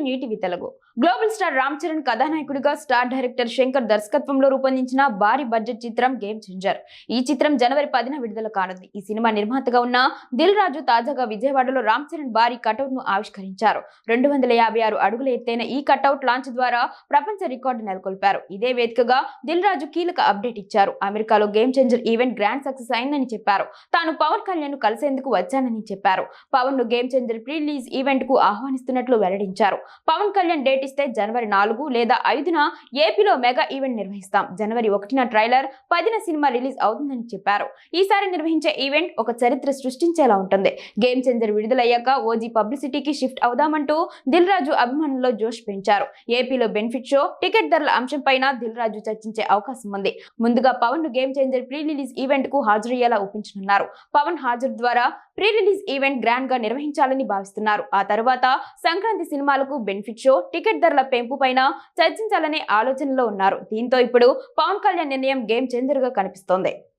నీటివి Telugu. Global star Ram Charan కథానాయకుడిగా star director Shankar దర్శకత్వంలో రూపొందించిన భారీ బడ్జెట్ చిత్రం గేమ్ చేంజర్. ఈ చిత్రం జనవరి 10న విడుదల కానుంది. ఈ సినిమా నిర్మాతగా ఉన్న దిల్ రాజు తాజాగా విజయవాడలో రామ్ చరణ్ భారీ కటౌట్ ను ఆవిష్కరించారు. 256 అడుగుల ఎత్తైన ఈ కటౌట్ లాంచ్ ద్వారా ప్రపంచ రికార్డు నెలకొల్పారు. ఇదే వేదికగా దిల్ రాజు కీలక అప్డేట్ ఇచ్చారు. అమెరికాలో game changer event grand success అయిందని చెప్పారు. తాను పవన్ కళ్యాణ్ ను కలిసేందుకు వచ్చానని చెప్పారు. పవన్ ను game changer pre release event కు ఆహ్వానిస్తున్నట్లు వెల్లడించారు. పవన్ కళ్యాణ్ డేట్ ఇస్తే జనవరి 4 లేదా 5న ఏపీలో మెగా ఈవెంట్ నిర్వహిస్తాం. జనవరి 1న ట్రైలర్, 10న సినిమా రిలీజ్ అవుతుందని చెప్పారు. ఈసారి నిర్వహించే ఈవెంట్ ఒక చరిత్ర సృష్టించేలా ఉంటుంది. గేమ్ చేంజర్ విడుదలయ్యాక ఓజీ పబ్లిసిటీకి షిఫ్ట్ అవుదామంటూ దిల్ రాజు అభిమానుల్లో జోష్ పెంచారు. ఏపీలో బెనిఫిట్ షో, టికెట్ ధరల అంశంపైన దిల్ రాజు చర్చించే అవకాశం ఉంది. ముందుగా పవన్ ను game changer pre release event కు హాజరయ్యేలా ఒప్పించనున్నారు. పవన్ హాజరు ద్వారా ప్రీ రిలీజ్ ఈవెంట్ గ్రాండ్ గా నిర్వహించాలని భావిస్తున్నారు. ఆ తర్వాత సంక్రాంతి సినిమాలకు బెనిఫిట్ షో, టికెట్ ధరల పెంపు పైన చర్చించాలనే ఆలోచనలో ఉన్నారు. దీంతో ఇప్పుడు పవన్ కళ్యాణ్ నిర్ణయం గేమ్ చేంజర్ గా కనిపిస్తోంది.